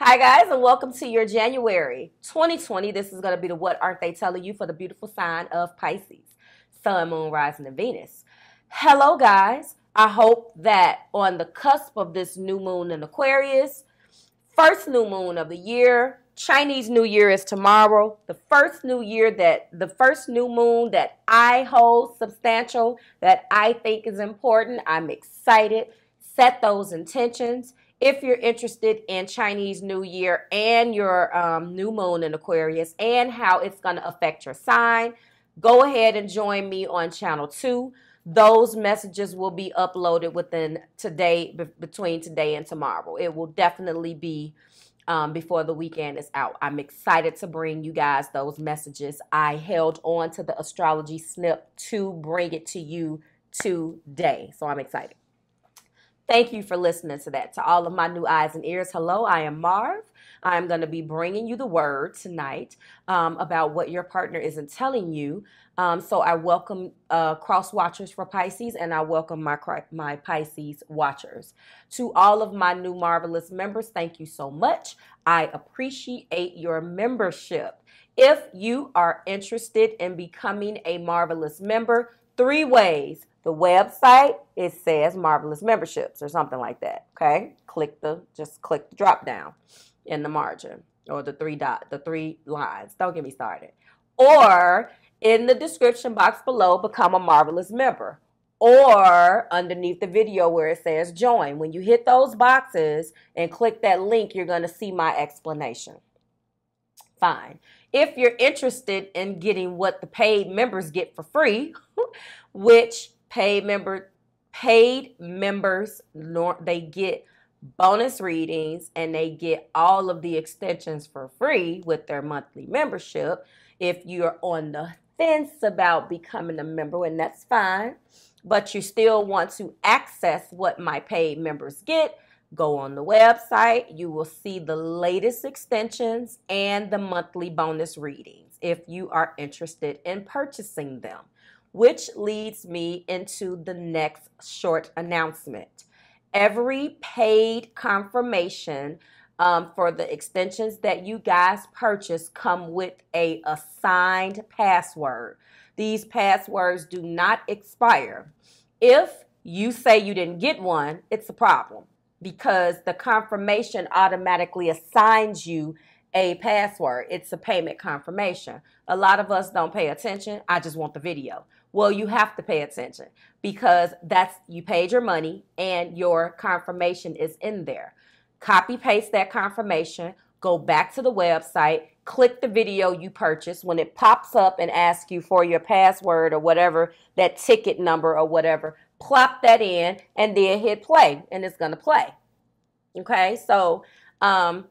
Hi guys, and welcome to your January 2020. This is going to be the What Aren't They Telling You for the beautiful sign of Pisces, Sun, Moon, Rising, and Venus. Hello guys. I hope that on the cusp of this new moon in Aquarius, first new moon of the year, Chinese New Year is tomorrow. The first new moon that I hold substantial, that I think is important. I'm excited. Set those intentions. If you're interested in Chinese New Year and your new moon in Aquarius and how it's going to affect your sign, go ahead and join me on channel 2. Those messages will be uploaded between today and tomorrow. It will definitely be before the weekend is out. I'm excited to bring you guys those messages. I held on to the astrology snip to bring it to you today. So I'm excited. Thank you for listening to that. To all of my new eyes and ears, hello, I am Marve. I'm going to be bringing you the word tonight about what your partner isn't telling you. So I welcome cross watchers for Pisces, and I welcome my Pisces watchers. To all of my new marvelous members, thank you so much. I appreciate your membership. If you are interested in becoming a marvelous member, 3 ways. The website, it says Marvelous Memberships or something like that, okay? Just click the drop down in the margin or the 3 lines. Don't get me started. Or in the description box below, become a Marvelous member. Or underneath the video where it says join. When you hit those boxes and click that link, you're going to see my explanation. Fine. If you're interested in getting what the paid members get for free, which paid members, they get bonus readings and they get all of the extensions for free with their monthly membership. If you're on the fence about becoming a member, and that's fine, but you still want to access what my paid members get, go on the website. You will see the latest extensions and the monthly bonus readings if you are interested in purchasing them. Which leads me into the next short announcement. Every paid confirmation for the extensions that you guys purchase come with a assigned password. These passwords do not expire. If you say you didn't get one, it's a problem because the confirmation automatically assigns you a password. It's a payment confirmation. A lot of us don't pay attention. I just want the video. Well, you have to pay attention because you paid your money and your confirmation is in there. Copy paste that confirmation, go back to the website, click the video you purchased. When it pops up and asks you for your password or whatever, that ticket number or whatever, plop that in and then hit play and it's going to play. Okay, so I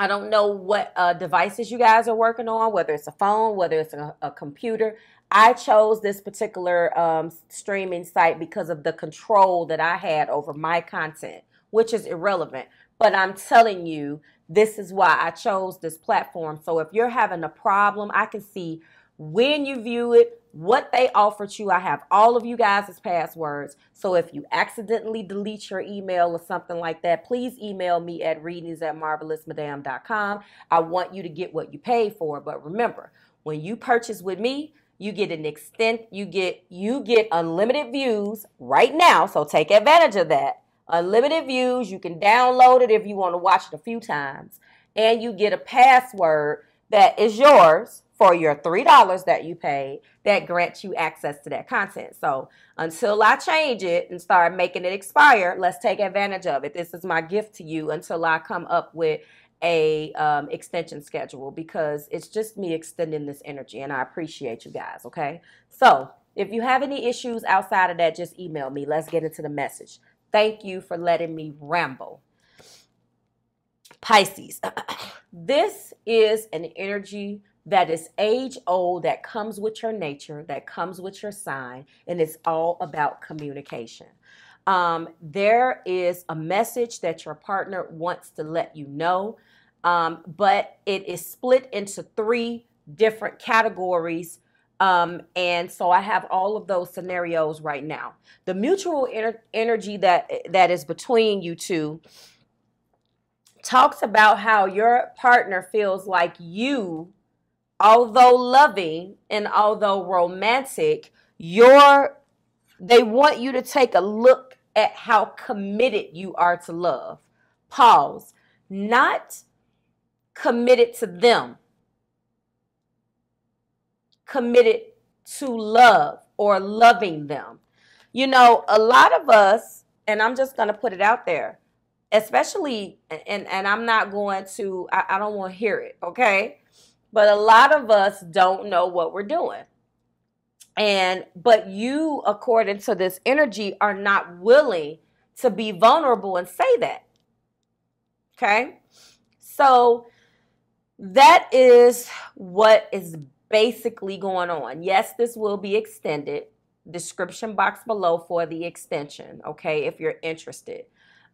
don't know what devices you guys are working on, whether it's a phone, whether it's a computer. I chose this particular streaming site because of the control that I had over my content, which is irrelevant. But I'm telling you, this is why I chose this platform. So if you're having a problem, I can see when you view it, what they offered you. I have all of you guys' passwords. So if you accidentally delete your email or something like that, please email me at readingsbymarvelousmadame.com. I want you to get what you paid for. But remember, when you purchase with me, you get you get unlimited views right now. So take advantage of that. Unlimited views. You can download it if you want to watch it a few times. And you get a password that is yours for your $3 that you paid that grants you access to that content. So until I change it and start making it expire, let's take advantage of it. This is my gift to you until I come up with a extension schedule because it's just me extending this energy and I appreciate you guys, okay? So if you have any issues outside of that, just email me. Let's get into the message. Thank you for letting me ramble. Pisces, this is an energy that is age old, that comes with your nature, that comes with your sign, and it's all about communication. There is a message that your partner wants to let you know, but it is split into 3 different categories. And so I have all of those scenarios right now. The mutual energy that is between you two talks about how your partner feels like you, although loving and although romantic, they want you to take a look at how committed you are to love. Pause. Not committed to them. Committed to love or loving them. You know, a lot of us, and I'm just going to put it out there, especially, and I'm not going to, I don't want to hear it, okay? But a lot of us don't know what we're doing. But you, according to this energy, are not willing to be vulnerable and say that. Okay? So that is what is basically going on. Yes, this will be extended. Description box below for the extension, okay, if you're interested.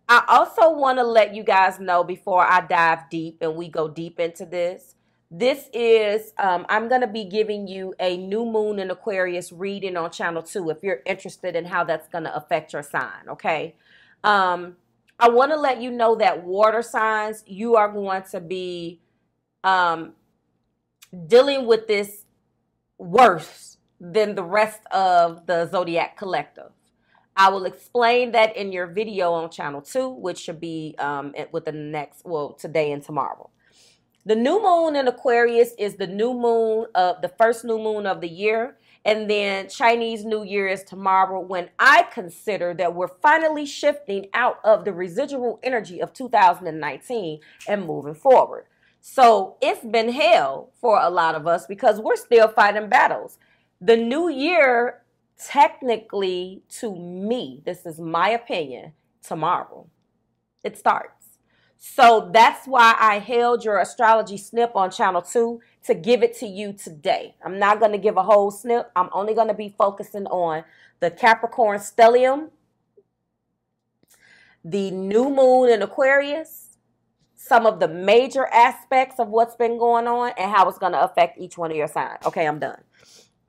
I also want to let you guys know before I dive deep and we go deep into this. This is, I'm going to be giving you a new moon in Aquarius reading on channel 2 if you're interested in how that's going to affect your sign, okay? I want to let you know that water signs, you are going to be dealing with this worse than the rest of the Zodiac Collective. I will explain that in your video on channel 2, which should be within the next, well, today and tomorrow. The new moon in Aquarius is the new moon of the first new moon of the year. And then Chinese New Year is tomorrow, when I consider that we're finally shifting out of the residual energy of 2019 and moving forward. So it's been hell for a lot of us because we're still fighting battles. The new year, technically, to me, this is my opinion, tomorrow. It starts. So that's why I held your astrology snip on channel 2 to give it to you today. I'm not going to give a whole snip. I'm only going to be focusing on the Capricorn stellium, the new moon in Aquarius, some of the major aspects of what's been going on, and how it's going to affect each one of your signs. Okay, I'm done.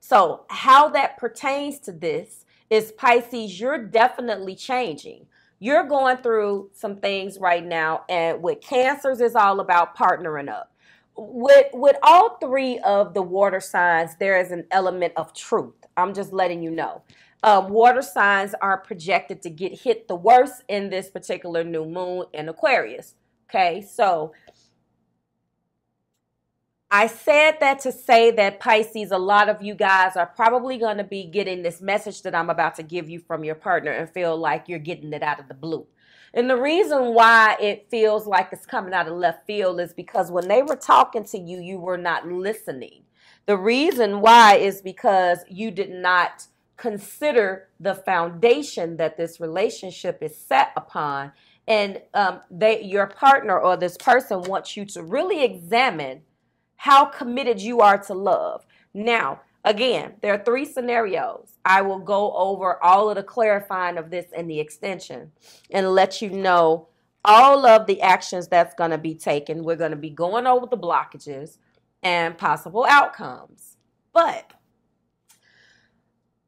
So how that pertains to this is, Pisces, you're definitely changing. You're going through some things right now, and with Cancers, it's all about partnering up. With all 3 of the water signs, there is an element of truth. I'm just letting you know. Water signs are projected to get hit the worst in this particular new moon in Aquarius. Okay, so I said that to say that, Pisces, a lot of you guys are probably going to be getting this message that I'm about to give you from your partner and feel like you're getting it out of the blue. And the reason why it feels like it's coming out of left field is because when they were talking to you, you were not listening. The reason why is because you did not consider the foundation that this relationship is set upon. And your partner or this person wants you to really examine how committed you are to love. Now, again, there are 3 scenarios. I will go over all of the clarifying of this in the extension and let you know all of the actions that's going to be taken. We're going to be going over the blockages and possible outcomes. But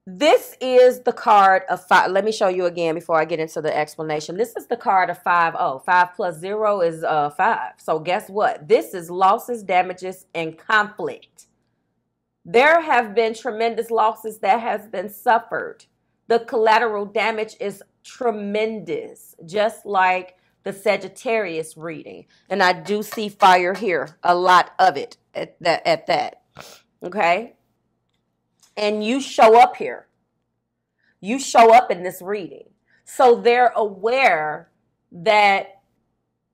this is the card of 5. Let me show you again before I get into the explanation. This is the card of 5-0. 5 plus 0 is 5. So guess what? This is losses, damages, and conflict. There have been tremendous losses that has been suffered. The collateral damage is tremendous, just like the Sagittarius reading. And I do see fire here, a lot of it at that. Okay? And you show up here. You show up in this reading. So they're aware that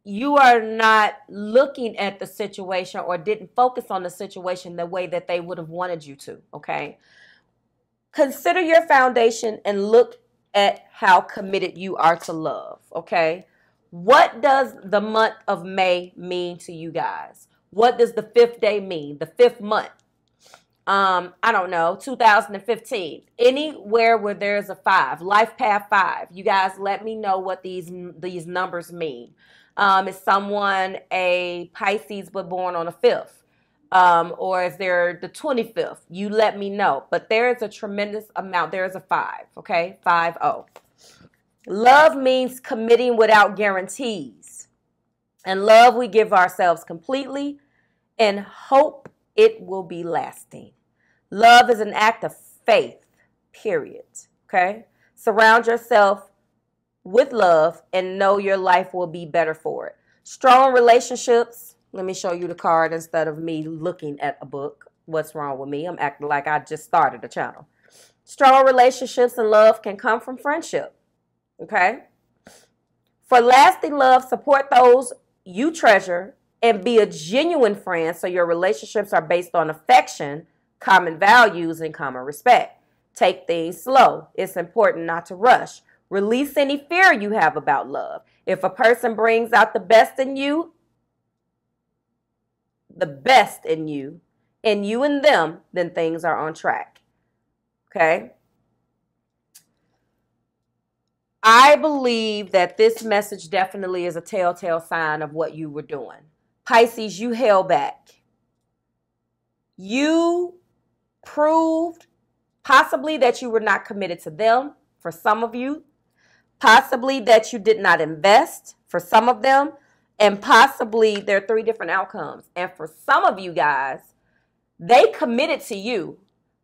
you are not looking at the situation or didn't focus on the situation the way that they would have wanted you to, okay? Consider your foundation and look at how committed you are to love, okay? What does the month of May mean to you guys? What does the 5th day mean? The 5th month? I don't know, 2015, anywhere where there's a 5, life path 5. You guys let me know what these numbers mean. Is someone a Pisces but born on the 5th? Or is there the 25th? You let me know. But there is a tremendous amount. There is a 5, okay? 5-0. Love means committing without guarantees. In love, we give ourselves completely and hope it will be lasting. Love is an act of faith, period. Okay? Surround yourself with love and know your life will be better for it. Strong relationships. Let me show you the card instead of me looking at a book. What's wrong with me? I'm acting like I just started a channel. Strong relationships and love can come from friendship. Okay? For lasting love, support those you treasure and be a genuine friend so your relationships are based on affection, common values, and common respect. Take things slow. It's important not to rush. Release any fear you have about love. If a person brings out the best in you, and you and them, then things are on track. Okay? I believe that this message definitely is a telltale sign of what you were doing. Pisces, you held back. You proved possibly that you were not committed to them for some of you, possibly that you did not invest for some of them, and possibly there are 3 different outcomes. And for some of you guys, they committed to you,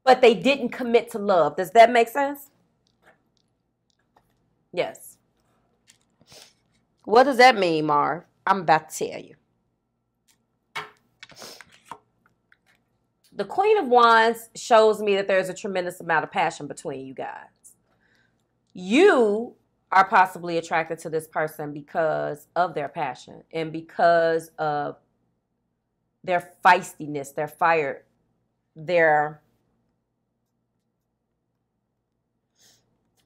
but they didn't commit to love. Does that make sense? Yes. What does that mean, Marv? I'm about to tell you. The Queen of Wands shows me that there's a tremendous amount of passion between you guys. You are possibly attracted to this person because of their passion and because of their feistiness, their fire, their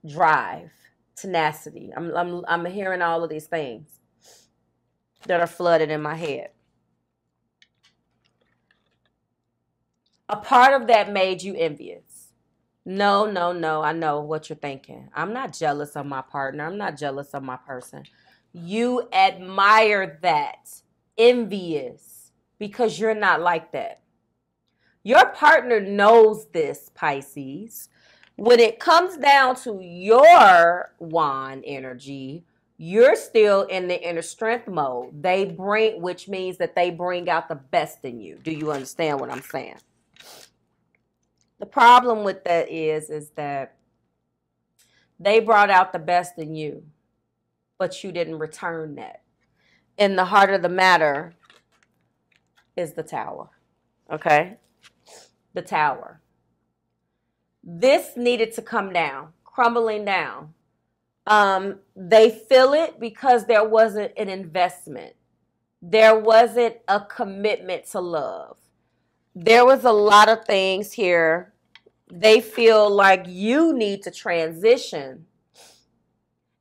drive, tenacity. I'm hearing all of these things that are flooded in my head. A part of that made you envious. No, I know what you're thinking. I'm not jealous of my partner. I'm not jealous of my person. You admire that. Envious. Because you're not like that. Your partner knows this, Pisces. When it comes down to your wand energy, you're still in the inner strength mode. Which means that they bring out the best in you. Do you understand what I'm saying? The problem with that is that they brought out the best in you, but you didn't return that. And the heart of the matter is the Tower. Okay? The Tower. This needed to come down, crumbling down. They feel it because there wasn't an investment. There wasn't a commitment to love. There was a lot of things here. They feel like you need to transition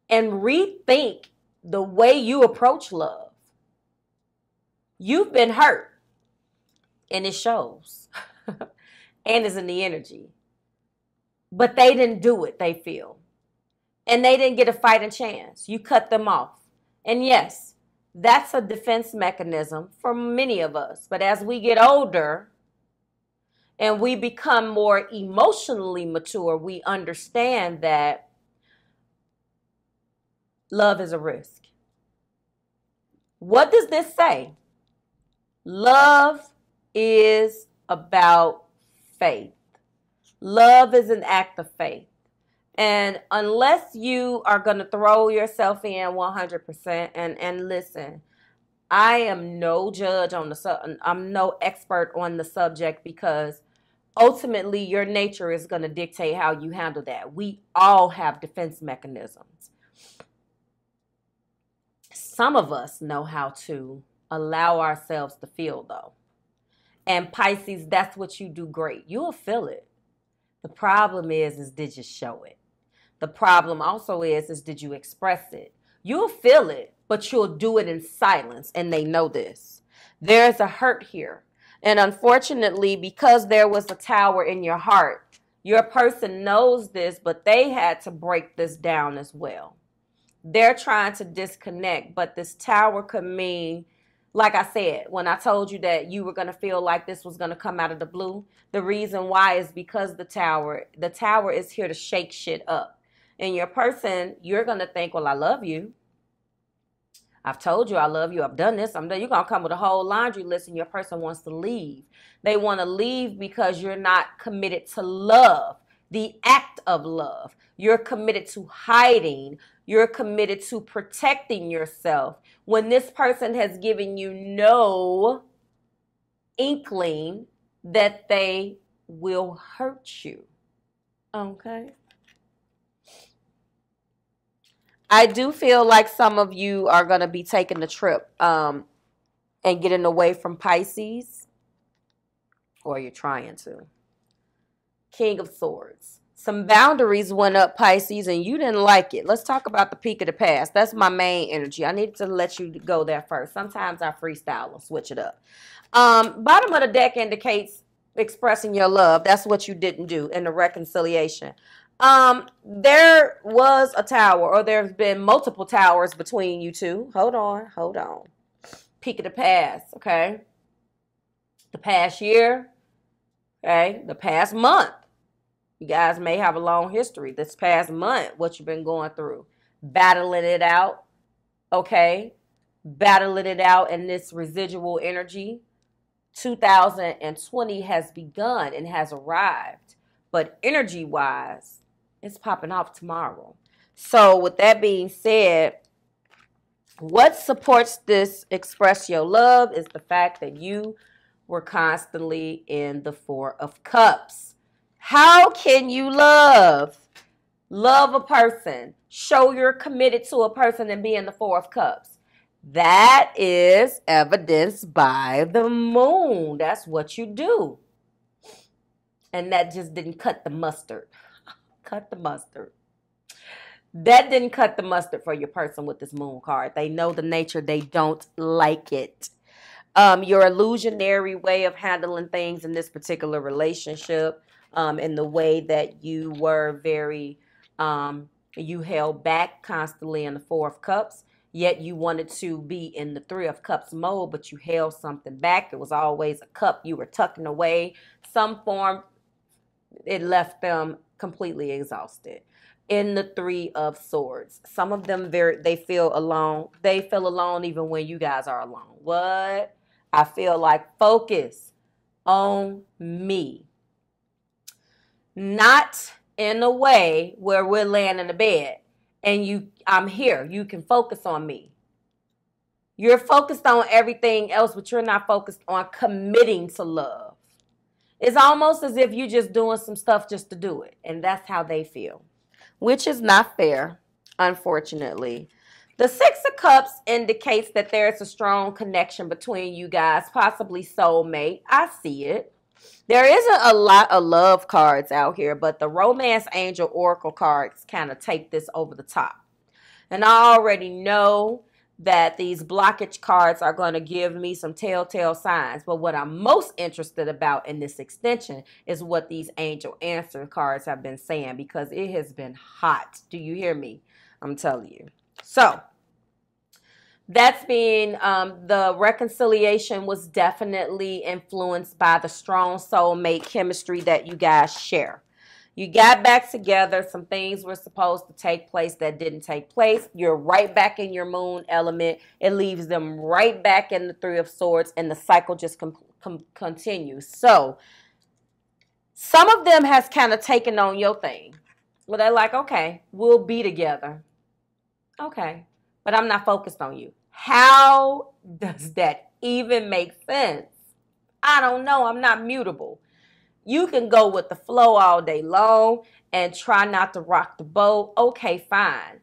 and rethink the way you approach love. You've been hurt, and it shows, and it's in the energy. But they didn't do it, they feel. And they didn't get a fighting chance. You cut them off. And yes, that's a defense mechanism for many of us. But as we get older and we become more emotionally mature, we understand that love is a risk. What does this say? Love is about faith. Love is an act of faith. And unless you are going to throw yourself in 100%, and listen, I am no judge on I'm no expert on the subject, because ultimately your nature is going to dictate how you handle that. We all have defense mechanisms. Some of us know how to allow ourselves to feel, though. And Pisces, that's what you do great. You'll feel it. The problem is did you show it? The problem also is did you express it? You'll feel it, but you'll do it in silence, and they know this. There's a hurt here. And unfortunately, because there was a tower in your heart, your person knows this, but they had to break this down as well. They're trying to disconnect, but this tower could mean, like I said, when I told you that you were going to feel like this was going to come out of the blue, the reason why is because the tower is here to shake shit up. And your person, you're going to think, well, I love you. I've told you I love you. I've done this. I'm done. You're going to come with a whole laundry list and your person wants to leave. They want to leave because you're not committed to love, the act of love. You're committed to hiding. You're committed to protecting yourself when this person has given you no inkling that they will hurt you. Okay? I do feel like some of you are going to be taking the trip and getting away from Pisces, or you're trying to. King of Swords. Some boundaries went up, Pisces, and you didn't like it. Let's talk about the peak of the past. That's my main energy. I need to let you go there first. Sometimes I freestyle or switch it up. Bottom of the deck indicates expressing your love. That's what you didn't do in the reconciliation. There was a tower, or there's been multiple towers between you two. Hold on. Peak of the past, okay? The past year, okay? The past month. You guys may have a long history. This past month, what you've been going through. Battling it out, okay? Battling it out in this residual energy. 2020 has begun and has arrived. But energy-wise, it's popping off tomorrow. So with that being said, what supports this express your love is the fact that you were constantly in the Four of Cups. How can you love a person, show you're committed to a person and be in the Four of Cups? That is evidenced by the moon. That's what you do. And that just didn't cut the mustard. Cut the mustard. That didn't cut the mustard for your person with this moon card. They know the nature. They don't like it. Your illusionary way of handling things in this particular relationship, in the way that you were very, you held back constantly in the Four of Cups, yet you wanted to be in the Three of Cups mode, but you held something back. It was always a cup you were tucking away. Some form, it left them completely exhausted. In the Three of Swords, some of them they feel alone. They feel alone even when you guys are alone. What? I feel like focus on me. Not in a way where we're laying in the bed and I'm here. You can focus on me. You're focused on everything else, but you're not focused on committing to love. It's almost as if you're just doing some stuff just to do it. And that's how they feel, which is not fair, unfortunately. The Six of Cups indicates that there's a strong connection between you guys, possibly soulmate. I see it. There isn't a lot of love cards out here, but the Romance Angel Oracle cards kind of take this over the top. And I already know that these blockage cards are going to give me some telltale signs. But what I'm most interested about in this extension is what these angel answer cards have been saying, because it has been hot. Do you hear me? I'm telling you. So that's being the reconciliation was definitely influenced by the strong soulmate chemistry that you guys share. You got back together. Some things were supposed to take place that didn't take place. You're right back in your moon element. It leaves them right back in the Three of Swords, and the cycle just continues. So some of them has kind of taken on your thing. Well, they're like, okay, we'll be together. Okay, but I'm not focused on you. How does that even make sense? I don't know. I'm not mutable. You can go with the flow all day long and try not to rock the boat. Okay, fine.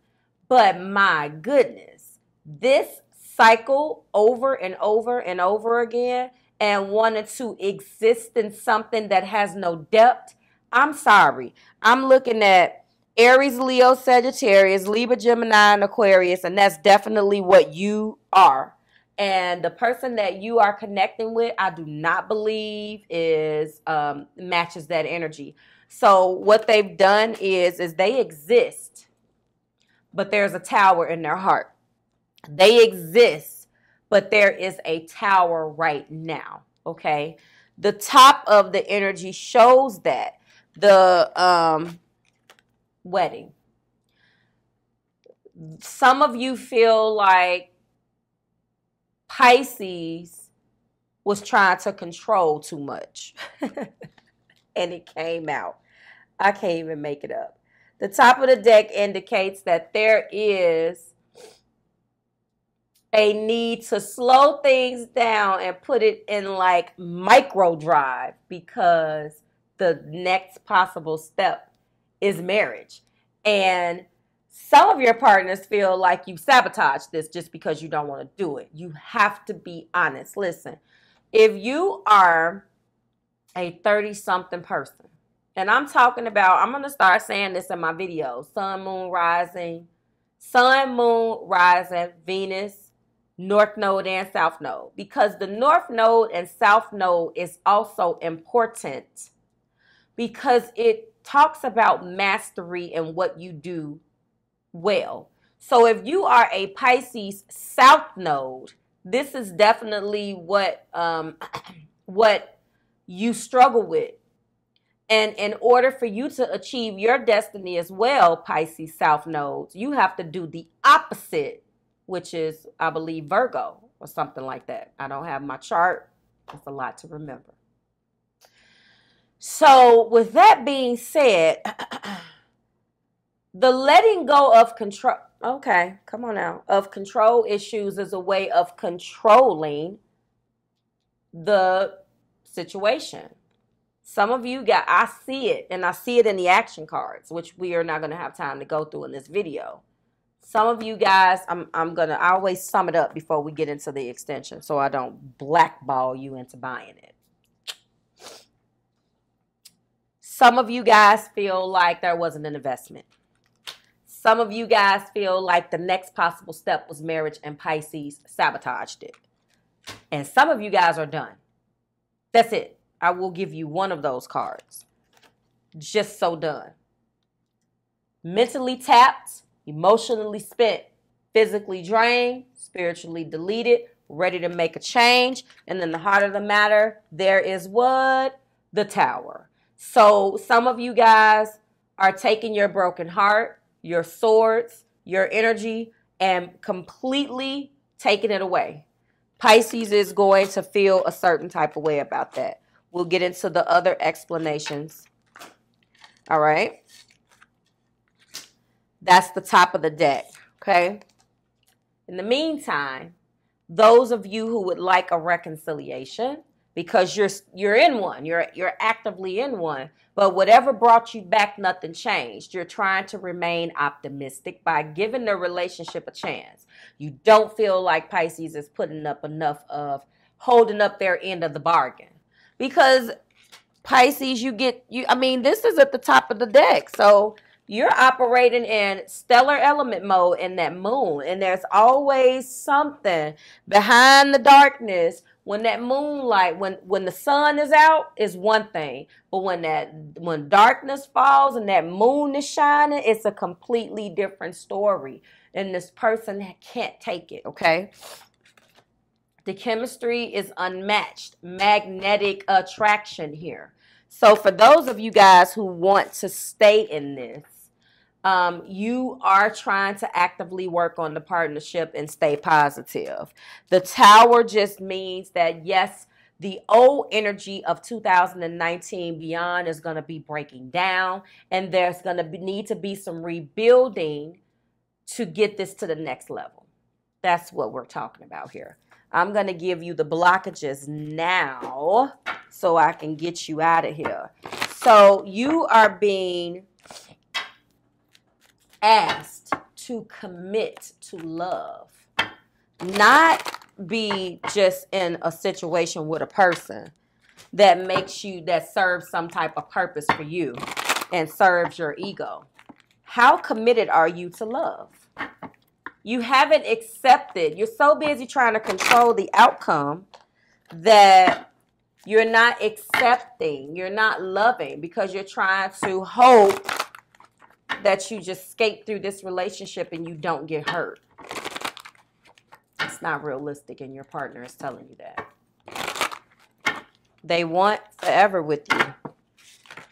But my goodness, this cycle over and over and over again and wanted to exist in something that has no depth. I'm sorry. I'm looking at Aries, Leo, Sagittarius, Libra, Gemini, and Aquarius, and that's definitely what you are. And the person that you are connecting with, I do not believe matches that energy. So what they've done is they exist, but there's a tower in their heart. They exist, but there is a tower right now, okay? The top of the energy shows that. The wedding. Some of you feel like Pisces was trying to control too much. And it came out. I can't even make it up. The top of the deck indicates that there is a need to slow things down and put it in like micro drive, because the next possible step is marriage. And some of your partners feel like you sabotaged this just because you don't want to do it. You have to be honest. Listen, if you are a 30-something person, and I'm talking about, I'm going to start saying this in my videos, sun, moon, rising, Venus, North Node and South Node, because the North Node and South Node is also important because it talks about mastery and what you do well. So if you are a Pisces South Node, this is definitely what you struggle with. And in order for you to achieve your destiny as well, Pisces South Nodes, you have to do the opposite, which is, I believe, Virgo or something like that. I don't have my chart. It's a lot to remember. So with that being said, the letting go of control, okay, come on now, of control issues is a way of controlling the situation. Some of you got, I see it, and I see it in the action cards, which we are not going to have time to go through in this video. Some of you guys, I always sum it up before we get into the extension so I don't blackball you into buying it. Some of you guys feel like there wasn't an investment. Some of you guys feel like the next possible step was marriage and Pisces sabotaged it. And some of you guys are done. That's it. I will give you one of those cards. Just so done. Mentally tapped, emotionally spent, physically drained, spiritually deleted, ready to make a change. And then the heart of the matter, there is what? The Tower. So some of you guys are taking your broken heart, your swords, your energy, and completely taking it away. Pisces is going to feel a certain type of way about that. We'll get into the other explanations. All right. That's the top of the deck. Okay. In the meantime, those of you who would like a reconciliation, because you're in one, you're actively in one, but whatever brought you back, nothing changed. You're trying to remain optimistic by giving the relationship a chance. You don't feel like Pisces is putting up enough of holding up their end of the bargain. Because Pisces, this is at the top of the deck. So you're operating in stellar element mode in that moon. And there's always something behind the darkness. When that moonlight, when the sun is out, is one thing. But when darkness falls and that moon is shining, it's a completely different story. And this person can't take it, okay? The chemistry is unmatched. Magnetic attraction here. So for those of you guys who want to stay in this, you are trying to actively work on the partnership and stay positive. The Tower just means that, yes, the old energy of 2019 beyond is going to be breaking down, and there's going to need to be some rebuilding to get this to the next level. That's what we're talking about here. I'm going to give you the blockages now so I can get you out of here. So you are being asked to commit to love, not be just in a situation with a person that serves some type of purpose for you and serves your ego. How committed are you to love? You haven't accepted. You're so busy trying to control the outcome that you're not accepting. You're not loving because you're trying to hope that you just skate through this relationship and you don't get hurt. It's not realistic, and your partner is telling you that. They want forever with you.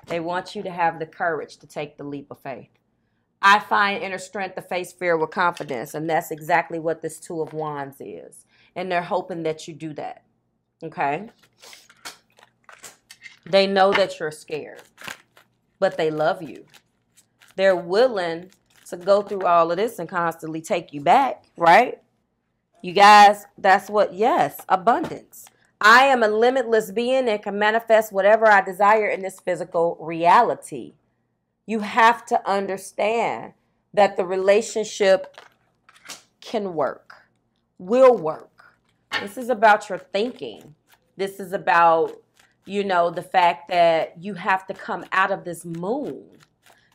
They want you to have the courage to take the leap of faith. I find inner strength to face fear with confidence, and that's exactly what this Two of Wands is. and they're hoping that you do that. Okay? They know that you're scared, but they love you. They're willing to go through all of this and constantly take you back, right? You guys, that's what, yes, abundance. I am a limitless being and can manifest whatever I desire in this physical reality. You have to understand that the relationship can work, will work. This is about your thinking. This is about, the fact that you have to come out of this moon.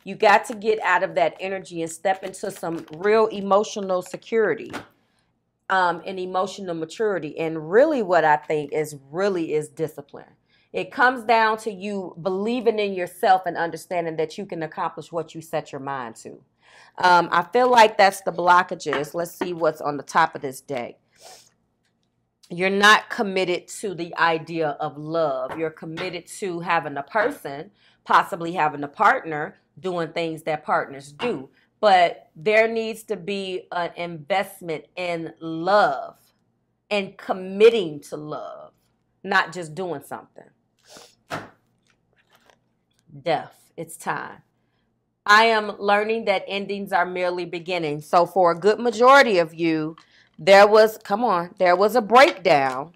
You got to get out of that energy and step into some real emotional security. And emotional maturity. And really what I think is discipline. It comes down to you believing in yourself and understanding that you can accomplish what you set your mind to. I feel like that's the blockages. Let's see what's on the top of this deck. You're not committed to the idea of love. You're committed to having a person, possibly having a partner, doing things that partners do. But there needs to be an investment in love and committing to love, not just doing something. Death, it's time. I am learning that endings are merely beginnings. So for a good majority of you, there was a breakdown.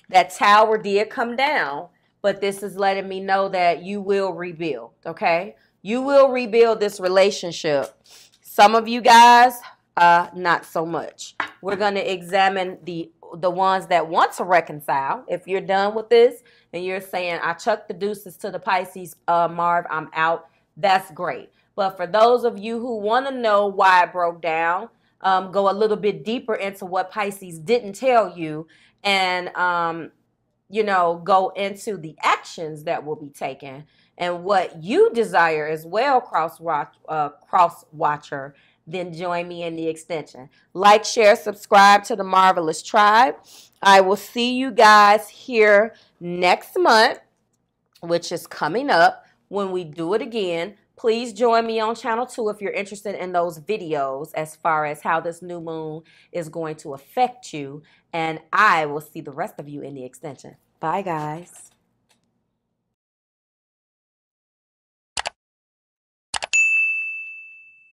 That tower did come down, but this is letting me know that you will rebuild, okay? You will rebuild this relationship. Some of you guys, not so much. We're going to examine the ones that want to reconcile. If you're done with this and you're saying, I chucked the deuces to the Pisces, Marv, I'm out, that's great. But for those of you who want to know why it broke down, go a little bit deeper into what Pisces didn't tell you and, go into the actions that will be taken and what you desire as well, cross watcher, then join me in the extension. Like, share, subscribe to the Marvelous Tribe. I will see you guys here next month, which is coming up when we do it again. Please join me on channel 2 if you're interested in those videos as far as how this new moon is going to affect you. And I will see the rest of you in the extension. Bye, guys.